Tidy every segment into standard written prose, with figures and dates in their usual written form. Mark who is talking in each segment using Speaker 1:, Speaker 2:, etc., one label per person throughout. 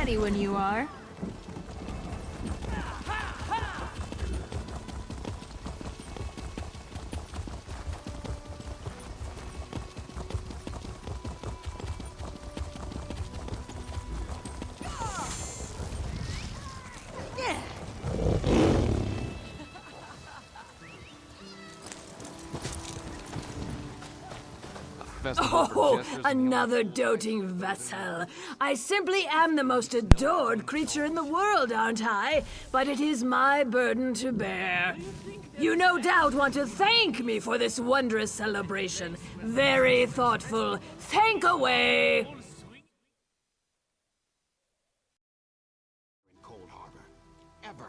Speaker 1: ready when you are.
Speaker 2: Oh, another doting vessel. I simply am the most adored creature in the world, aren't I? But it is my burden to bear. You no doubt want to thank me for this wondrous celebration. Very thoughtful. Thank away.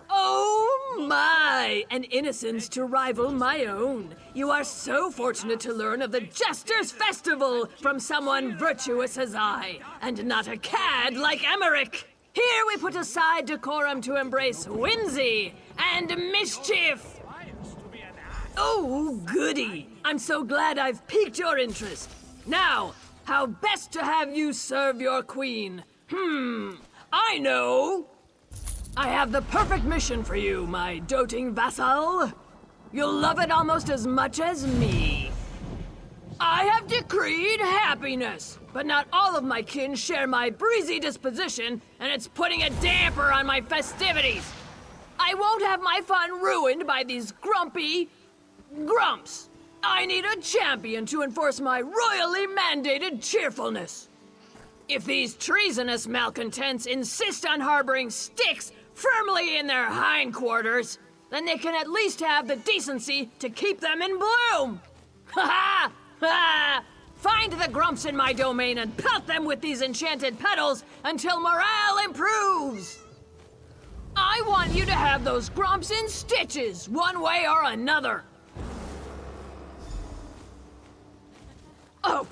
Speaker 2: Oh my! An innocence to rival my own. You are so fortunate to learn of the Jester's Festival from someone virtuous as I, and not a cad like Emmerich. Here we put aside decorum to embrace whimsy and mischief. Oh, goody. I'm so glad I've piqued your interest. Now, how best to have you serve your queen? I know. I have the perfect mission for you, my doting vassal. You'll love it almost as much as me. I have decreed happiness, but not all of my kin share my breezy disposition, and it's putting a damper on my festivities. I won't have my fun ruined by these grumpy grumps. I need a champion to enforce my royally mandated cheerfulness. If these treasonous malcontents insist on harboring sticks firmly in their hindquarters, then they can at least have the decency to keep them in bloom. Ha ha! Find the grumps in my domain and pelt them with these enchanted petals until morale improves. I want you to have those grumps in stitches, one way or another. Oh,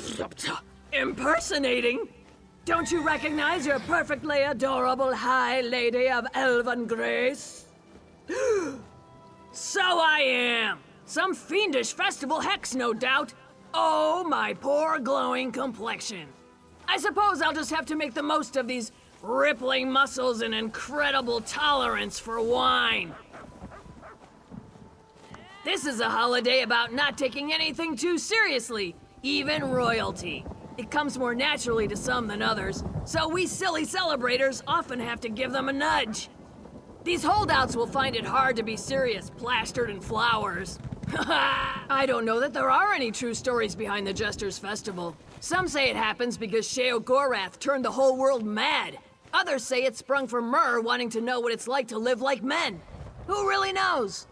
Speaker 2: impersonating? Don't you recognize your perfectly adorable High Lady of Elven Grace? So I am! Some fiendish festival hex, no doubt. Oh, my poor glowing complexion. I suppose I'll just have to make the most of these rippling muscles and incredible tolerance for wine. This is a holiday about not taking anything too seriously, even royalty. It comes more naturally to some than others, so we silly celebrators often have to give them a nudge. These holdouts will find it hard to be serious, plastered in flowers. I don't know that there are any true stories behind the Jester's Festival. Some say it happens because Sheogorath turned the whole world mad. Others say it sprung from Myrrh wanting to know what it's like to live like men. Who really knows?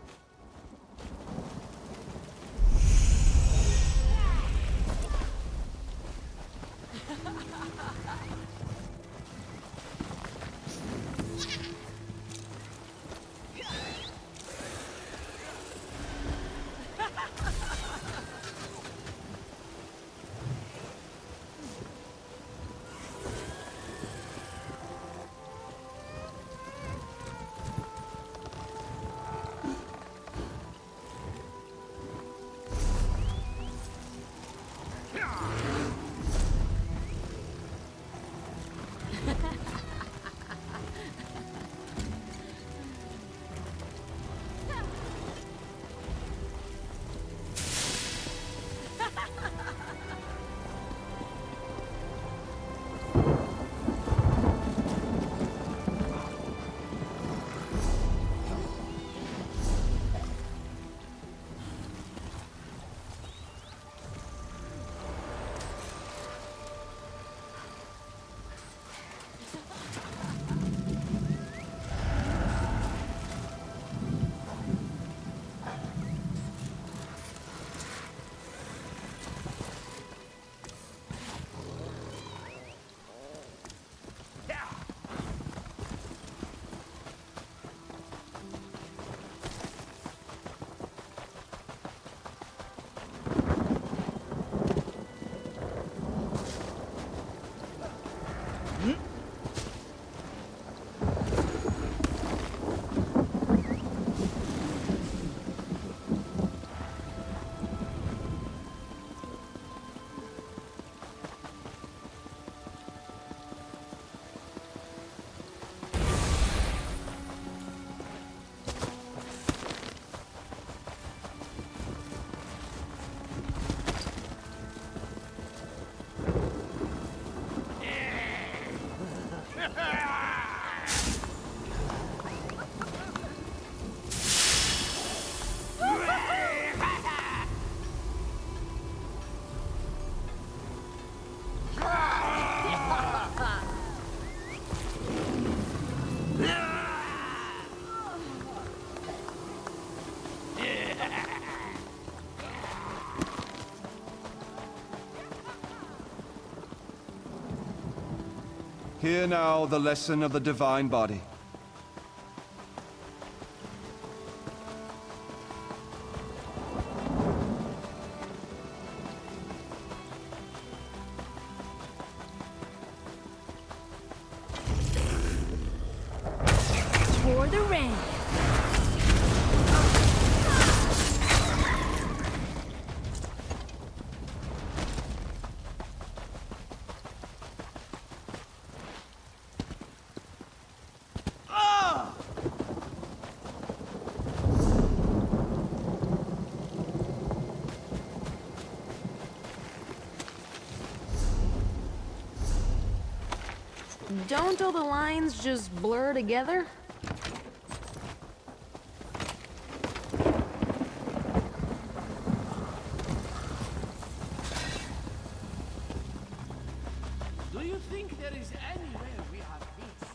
Speaker 1: Hear now the lesson of the divine body.
Speaker 2: For the rain.
Speaker 3: Don't all the lines just blur together?
Speaker 4: Do you think there is anywhere we have peace?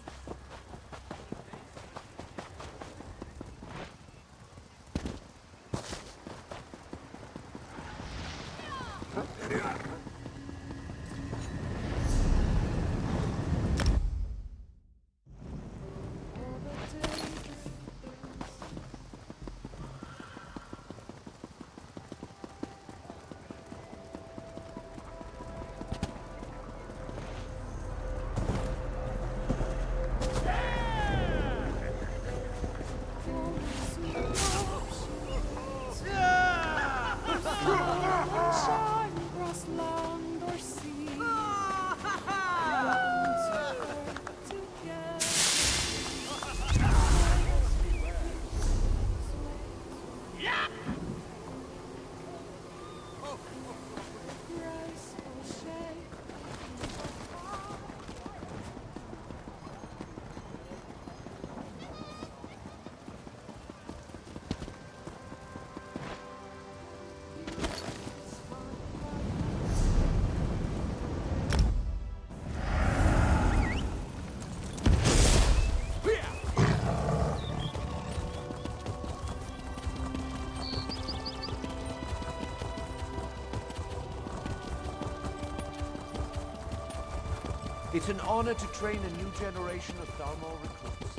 Speaker 5: It's an honor to train a new generation of Thalmor recruits.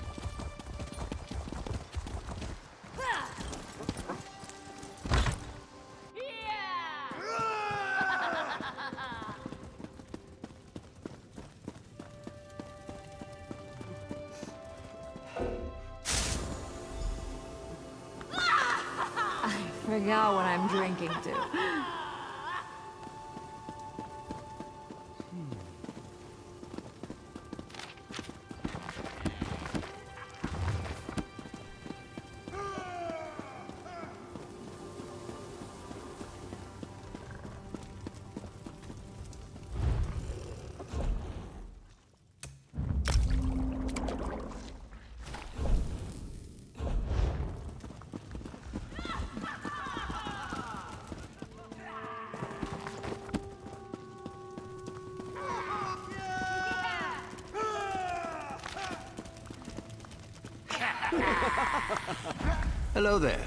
Speaker 3: Forgot what I'm drinking to.
Speaker 5: Hello there.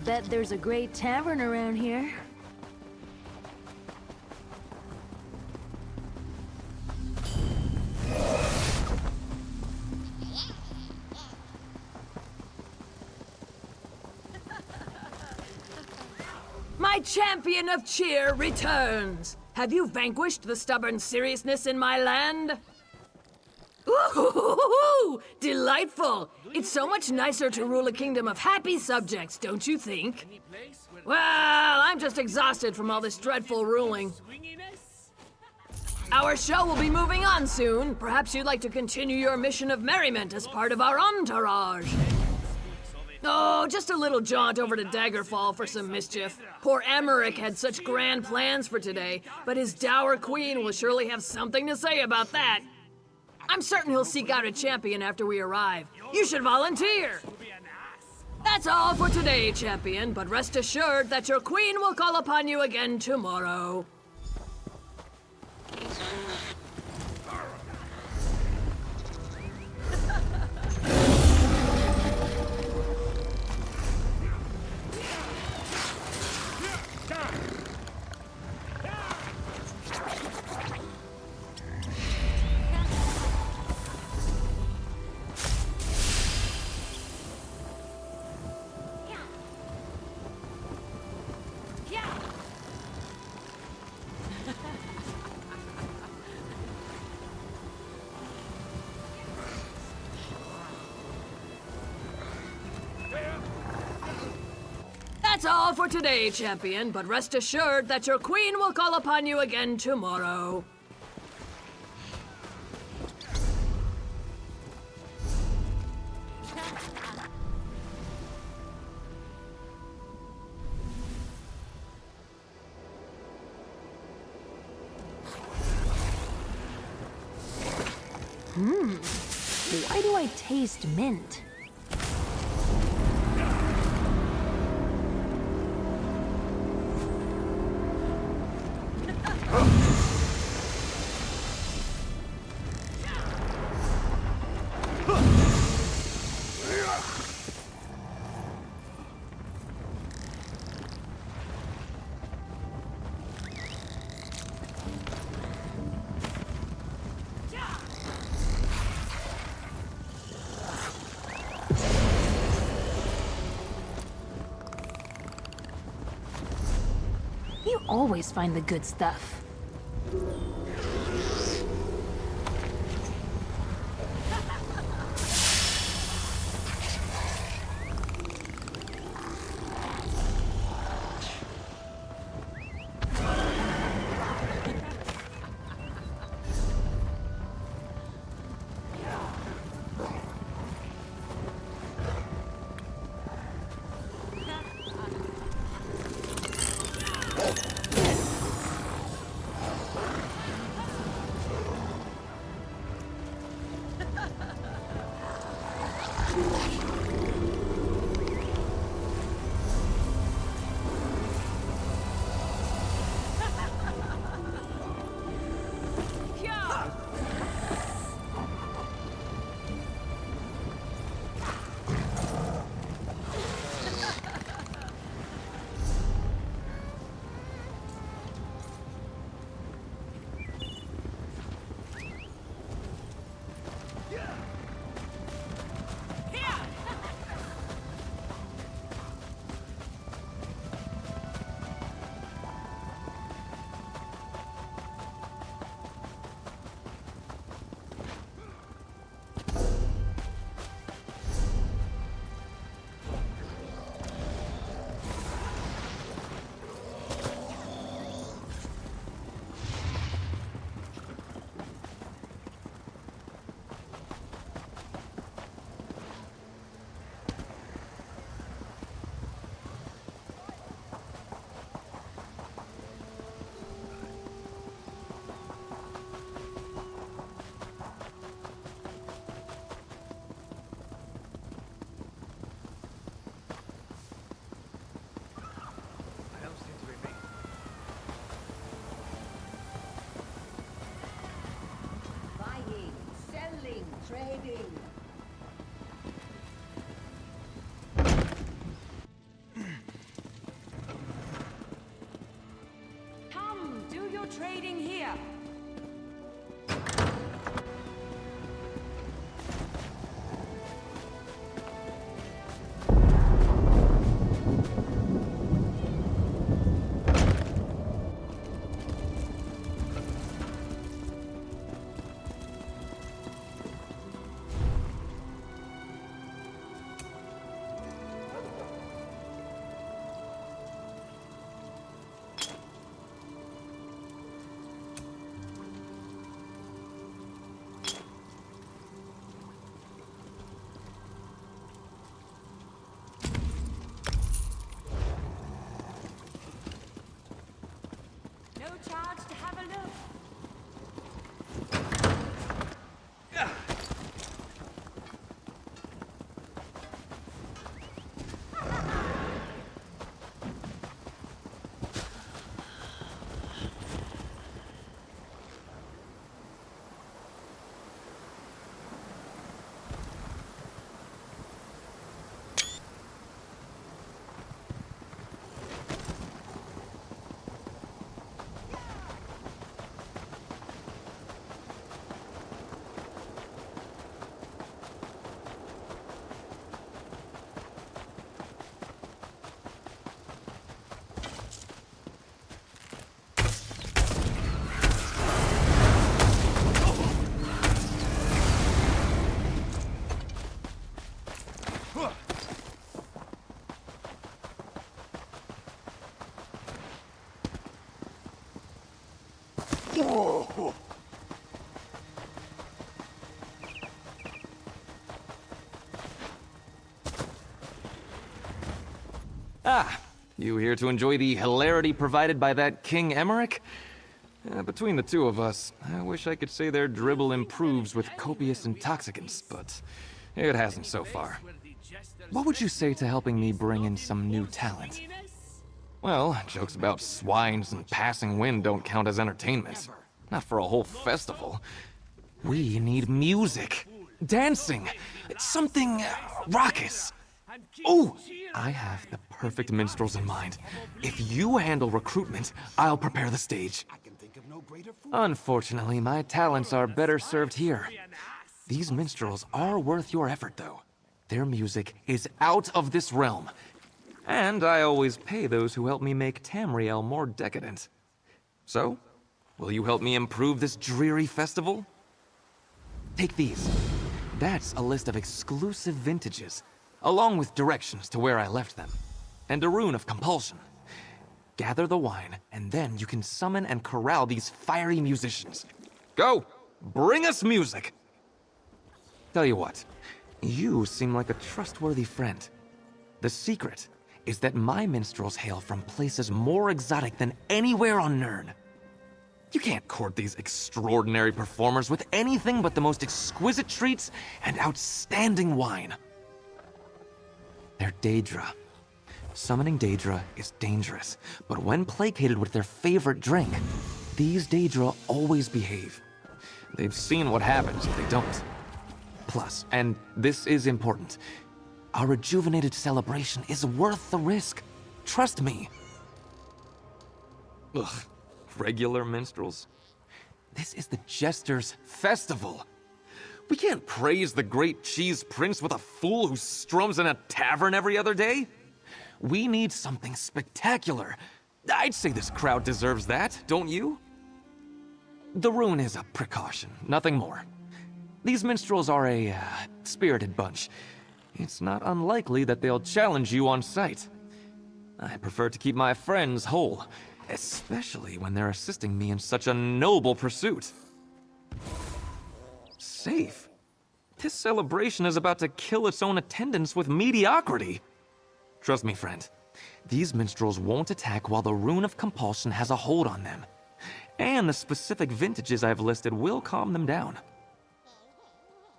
Speaker 3: Bet there's a great tavern around here.
Speaker 2: My champion of cheer returns! Have you vanquished the stubborn seriousness in my land? Ooh, delightful! It's so much nicer to rule a kingdom of happy subjects, don't you think? Well, I'm just exhausted from all this dreadful ruling. Our show will be moving on soon. Perhaps you'd like to continue your mission of merriment as part of our entourage. Oh, just a little jaunt over to Daggerfall for some mischief. Poor Emmerich had such grand plans for today, but his dour queen will surely have something to say about that. I'm certain he'll seek out a champion after we arrive. You should volunteer! That's all for today, champion, but rest assured that your queen will call upon you again tomorrow. That's all for today, champion, but rest assured that your queen will call upon you again tomorrow.
Speaker 3: Why do I taste mint? You always find the good stuff.
Speaker 6: Trading. Come, do your trading here. charge to have a look.
Speaker 7: Ah, you here to enjoy the hilarity provided by that King Emmerich? Between the two of us, I wish I could say their dribble improves with copious intoxicants, but it hasn't so far. What would you say to helping me bring in some new talent? Well, jokes about swines and passing wind don't count as entertainment. Not for a whole festival. We need music. Dancing. Something raucous. Ooh, I have the perfect minstrels in mind. If you handle recruitment, I'll prepare the stage. Unfortunately, my talents are better served here. These minstrels are worth your effort, though. Their music is out of this realm. And I always pay those who help me make Tamriel more decadent. So, will you help me improve this dreary festival? Take these. That's a list of exclusive vintages, along with directions to where I left them, and a rune of compulsion. Gather the wine, and then you can summon and corral these fiery musicians. Go! Bring us music! Tell you what, you seem like a trustworthy friend. The secret is that my minstrels hail from places more exotic than anywhere on Nirn. You can't court these extraordinary performers with anything but the most exquisite treats and outstanding wine. They're Daedra. Summoning Daedra is dangerous, but when placated with their favorite drink, these Daedra always behave. They've seen what happens if they don't. Plus, and this is important, our rejuvenated celebration is worth the risk. Trust me. Ugh, regular minstrels? This is the Jester's Festival. We can't praise the great cheese prince with a fool who strums in a tavern every other day. We need something spectacular. I'd say this crowd deserves that, don't you? The rune is a precaution, nothing more. These minstrels are a spirited bunch. It's not unlikely that they'll challenge you on sight. I prefer to keep my friends whole, especially when they're assisting me in such a noble pursuit. Safe? This celebration is about to kill its own attendants with mediocrity. Trust me, friend. These minstrels won't attack while the rune of compulsion has a hold on them. And the specific vintages I've listed will calm them down.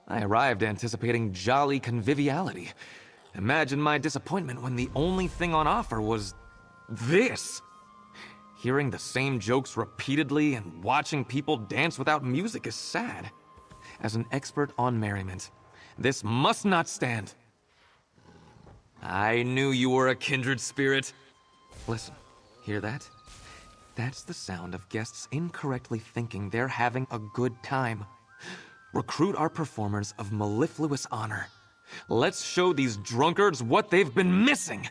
Speaker 7: I arrived anticipating jolly conviviality. Imagine my disappointment when the only thing on offer was this. Hearing the same jokes repeatedly and watching people dance without music is sad. As an expert on merriment, this must not stand. I knew you were a kindred spirit. Listen, hear that? That's the sound of guests incorrectly thinking they're having a good time. Recruit our performers of mellifluous honor. Let's show these drunkards what they've been missing!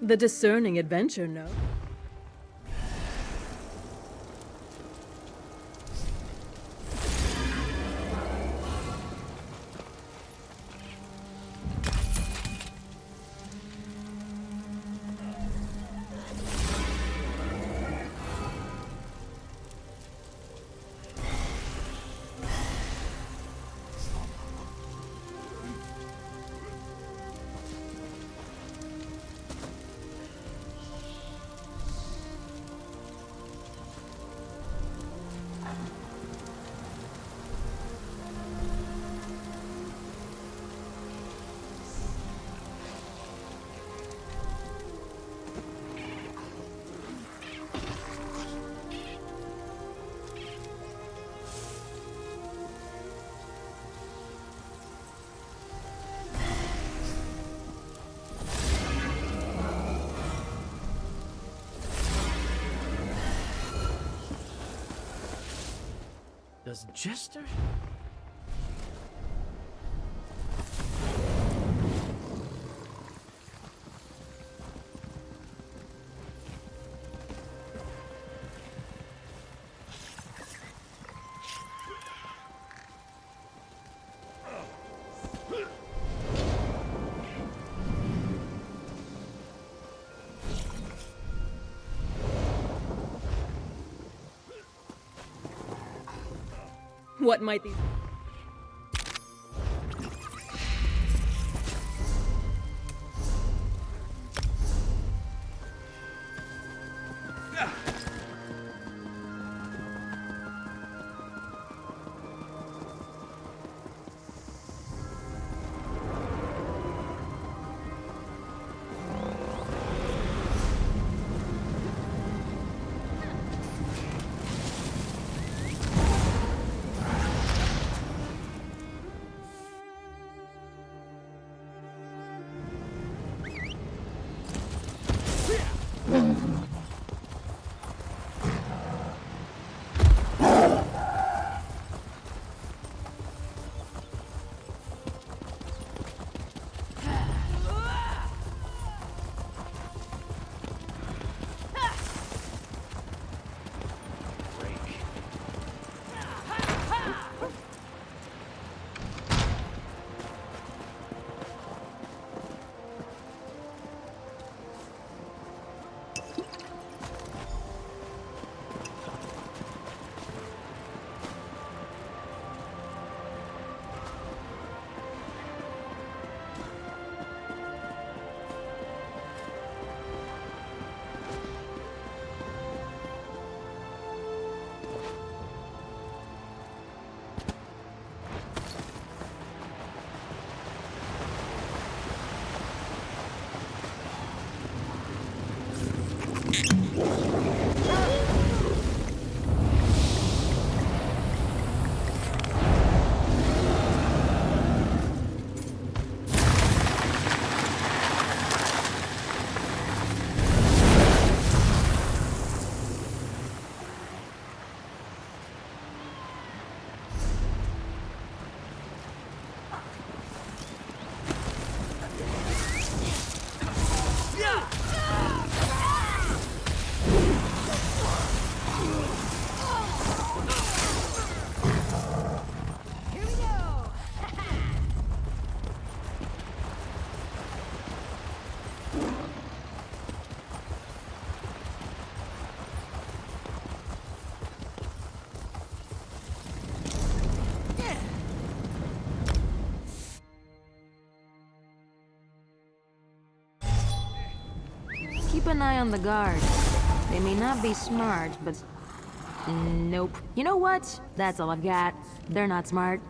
Speaker 2: The discerning adventure, no?
Speaker 4: Does Jester?
Speaker 2: What might these...
Speaker 3: Keep an eye on the guard. They may not be smart, but... Nope. You know what? That's all I've got. They're not smart.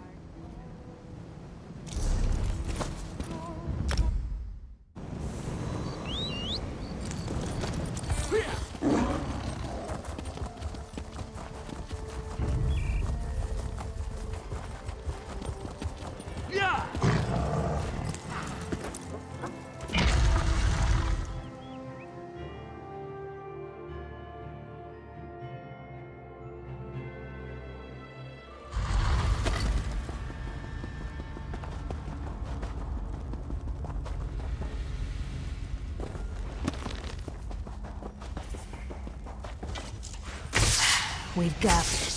Speaker 3: We've got this.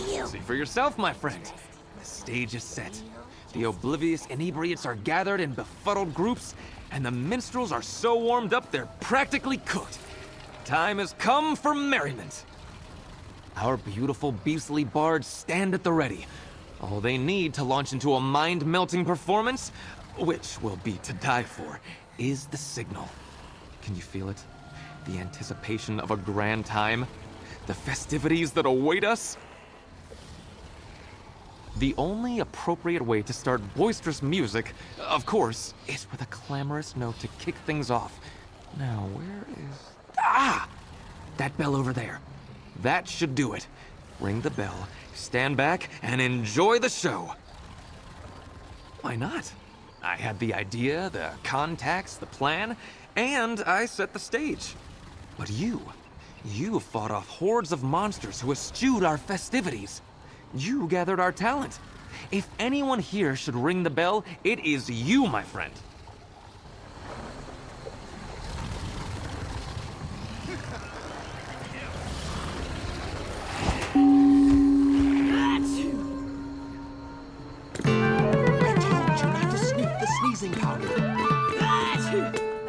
Speaker 7: See for yourself, my friend. The stage is set. The oblivious inebriates are gathered in befuddled groups, and the minstrels are so warmed up they're practically cooked. Time has come for merriment. Our beautiful beastly bards stand at the ready. All they need to launch into a mind-melting performance, which will be to die for, is the signal. Can you feel it? The anticipation of a grand time? The festivities that await us? The only appropriate way to start boisterous music, of course, is with a clamorous note to kick things off. Now, where is... Ah! That bell over there. That should do it. Ring the bell, stand back, and enjoy the show. Why not? I had the idea, the contacts, the plan, and I set the stage. But you fought off hordes of monsters who eschewed our festivities. You gathered our talent. If anyone here should ring the bell, it is you, my friend.
Speaker 5: I told you not to sniff the sneezing powder.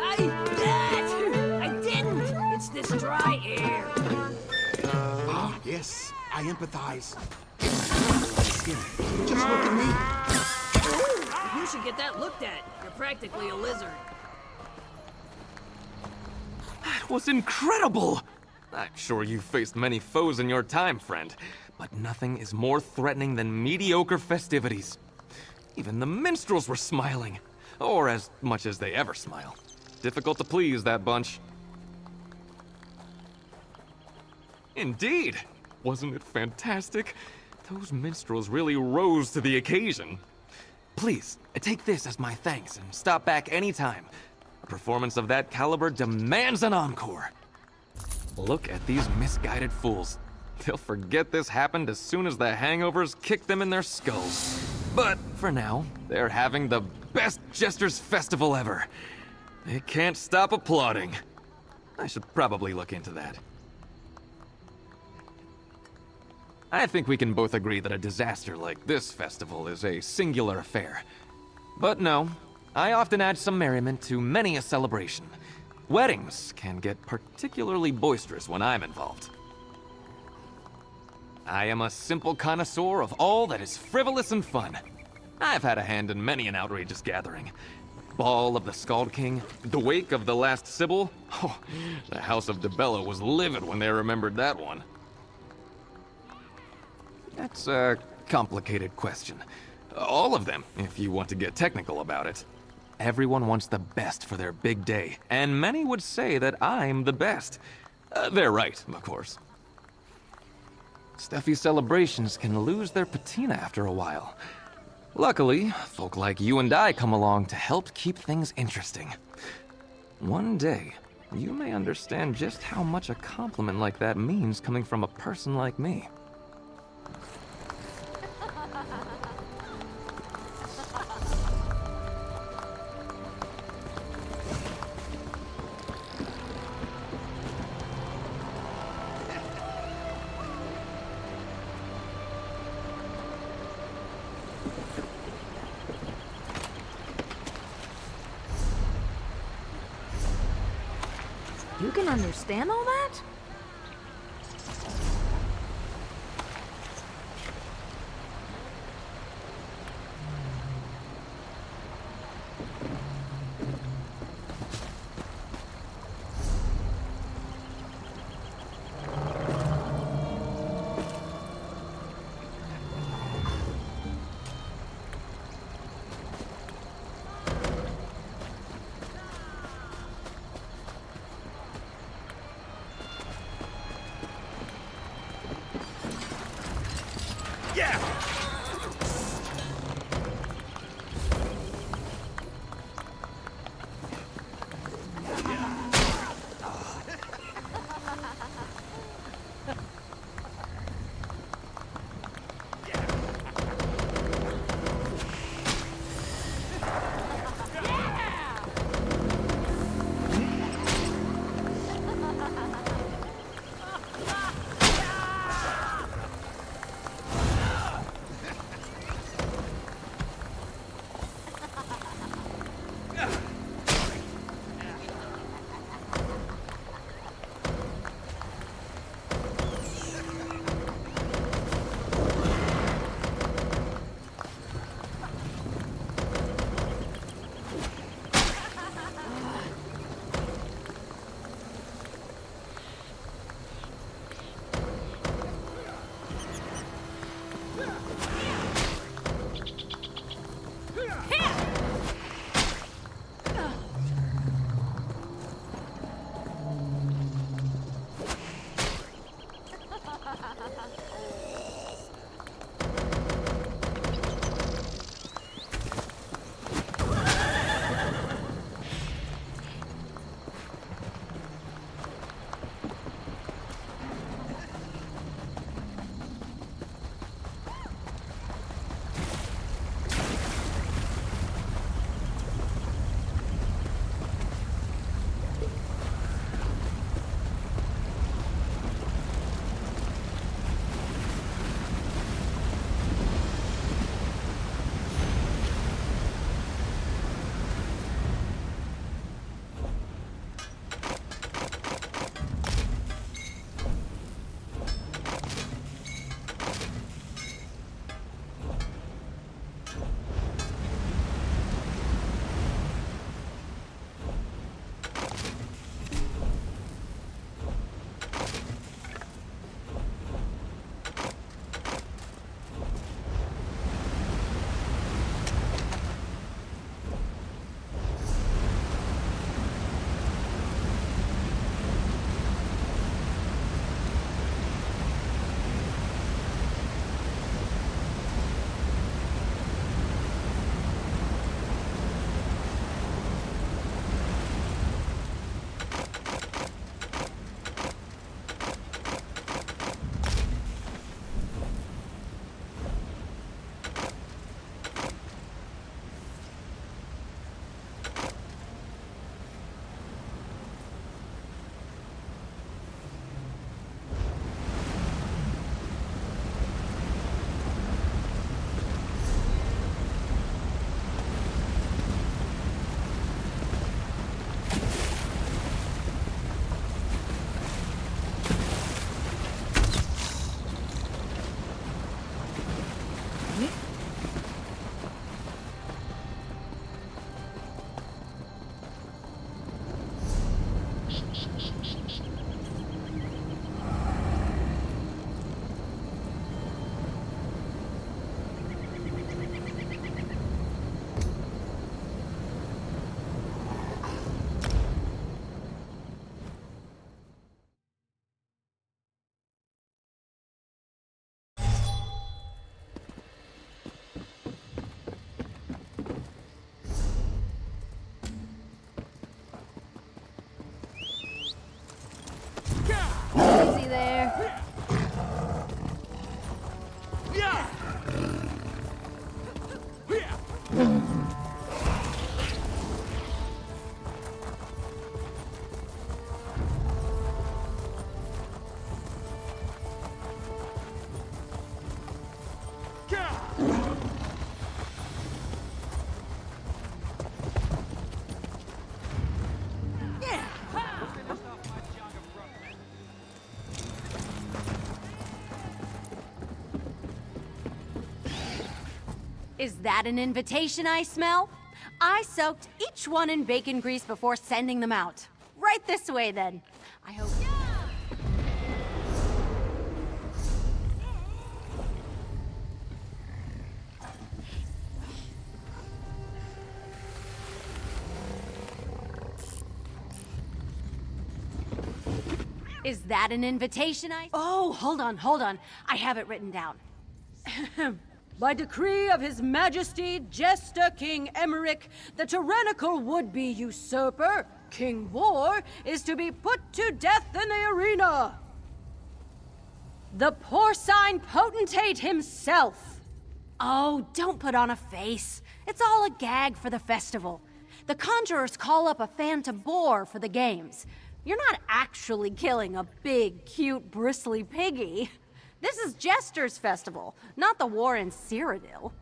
Speaker 2: I didn't! It's this dry air.
Speaker 5: Ah, yes, I empathize. Skin. Just look at me.
Speaker 2: You should get that looked at. You're practically a lizard.
Speaker 7: That was incredible! I'm sure you've faced many foes in your time, friend, but nothing is more threatening than mediocre festivities. Even the minstrels were smiling, or as much as they ever smile. Difficult to please, that bunch. Indeed! Wasn't it fantastic? Those minstrels really rose to the occasion. Please, take this as my thanks and stop back anytime. A performance of that caliber demands an encore. Look at these misguided fools. They'll forget this happened as soon as the hangovers kick them in their skulls. But for now, they're having the best Jester's Festival ever. They can't stop applauding. I should probably look into that. I think we can both agree that a disaster like this festival is a singular affair. But no, I often add some merriment to many a celebration. Weddings can get particularly boisterous when I'm involved. I am a simple connoisseur of all that is frivolous and fun. I've had a hand in many an outrageous gathering. Ball of the Scald King, the wake of the last Sybil. Oh, the House of DeBella was livid when they remembered that one. That's a complicated question. All of them, if you want to get technical about it. Everyone wants the best for their big day, and many would say that I'm the best. They're right, of course. Stuffy celebrations can lose their patina after a while. Luckily, folk like you and I come along to help keep things interesting. One day, you may understand just how much a compliment like that means coming from a person like me.
Speaker 3: You can understand all that?
Speaker 8: Is that an invitation I smell? I soaked each one in bacon grease before sending them out. Right this way, then. I hope... Is that an invitation Oh, hold on. I have it written down. By decree of His Majesty Jester King Emmerich, the tyrannical would-be usurper, King War, is to be put to death in the arena. The porcine potentate himself. Oh, don't put on a face. It's all a gag for the festival. The conjurers call up a phantom boar for the games. You're not actually killing a big, cute, bristly piggy. This is Jester's festival, not the war in Cyrodiil.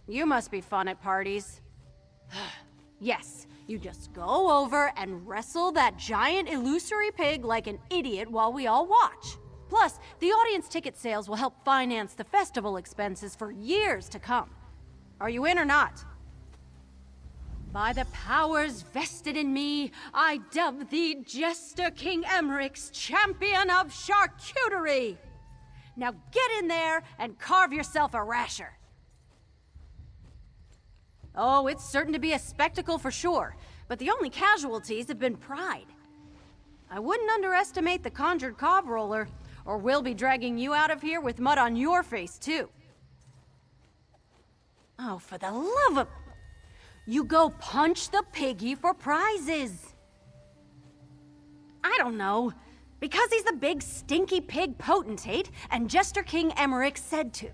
Speaker 8: You must be fun at parties. Yes, you just go over and wrestle that giant illusory pig like an idiot while we all watch. Plus, the audience ticket sales will help finance the festival expenses for years to come. Are you in or not? By the powers vested in me, I dub thee Jester King Emmerich's champion of charcuterie! Now get in there and carve yourself a rasher. Oh, it's certain to be a spectacle for sure, but the only casualties have been pride. I wouldn't underestimate the conjured cob roller, or we'll be dragging you out of here with mud on your face, too. Oh, for the love of... You go punch the piggy for prizes. I don't know. Because he's the big stinky pig potentate, and Jester King Emmerich said to.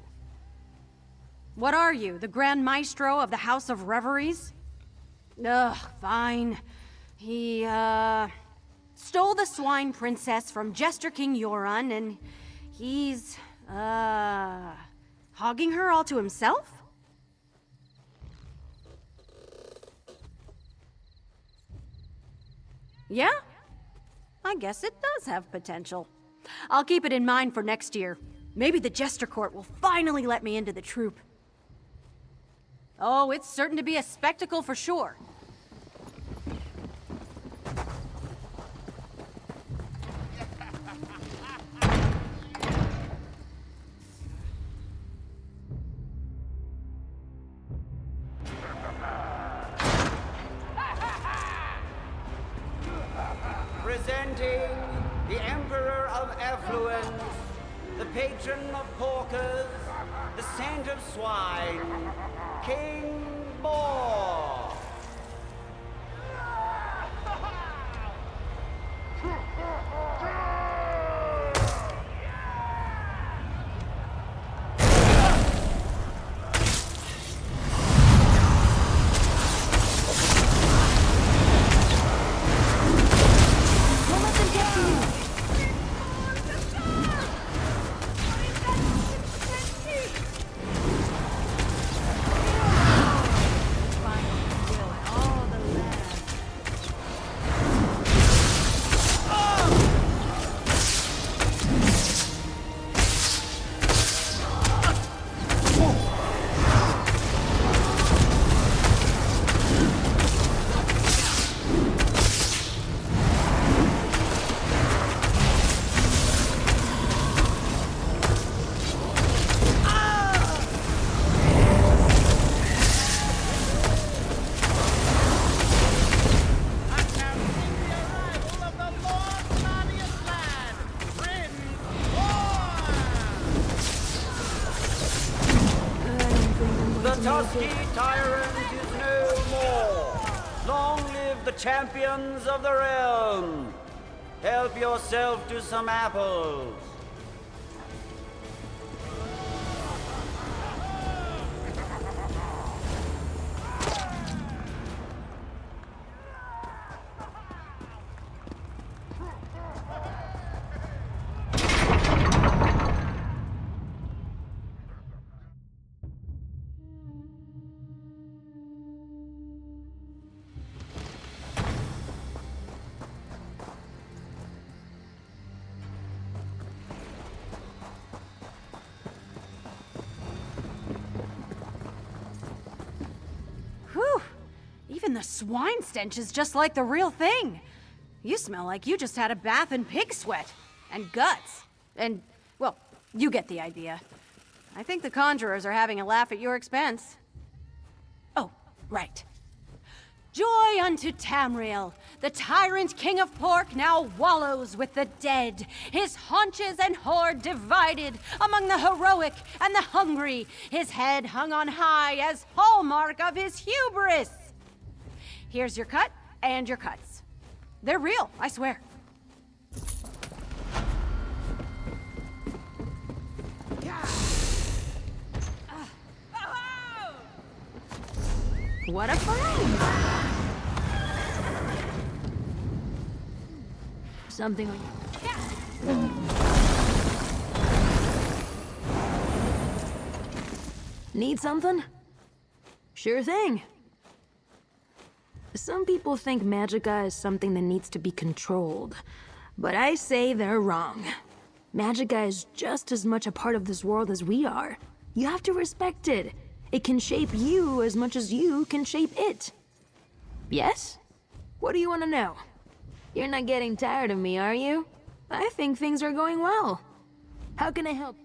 Speaker 8: What are you, the Grand Maestro of the House of Reveries? Ugh, fine. He, stole the swine princess from Jester King Yoran, and he's, hogging her all to himself? Yeah? I guess it does have potential. I'll keep it in mind for next year. Maybe the Jester Court will finally let me into the troupe. Oh, it's certain to be a spectacle for sure.
Speaker 9: Presenting the Emperor of Affluence, the patron of porkers, the saint of swine, King Mort. Tusky tyrant is no more. Long live the champions of the realm. Help yourself to some apples.
Speaker 8: Even the swine stench is just like the real thing. You smell like you just had a bath in pig sweat. And guts. And, well, you get the idea. I think the conjurers are having a laugh at your expense. Oh, right. Joy unto Tamriel, the tyrant king of pork now wallows with the dead, his haunches and hoard divided among the heroic and the hungry, his head hung on high as hallmark of his hubris. Here's your cut and your cuts. They're real, I swear.
Speaker 3: What a find! Something like... Need something? Sure thing. Some people think magicka is something that needs to be controlled, but I say they're wrong. Magicka is just as much a part of this world as we are. You have to respect it. It can shape you as much as you can shape it. Yes? What do you want to know? You're not getting tired of me, are you? I think things are going well. How can I help?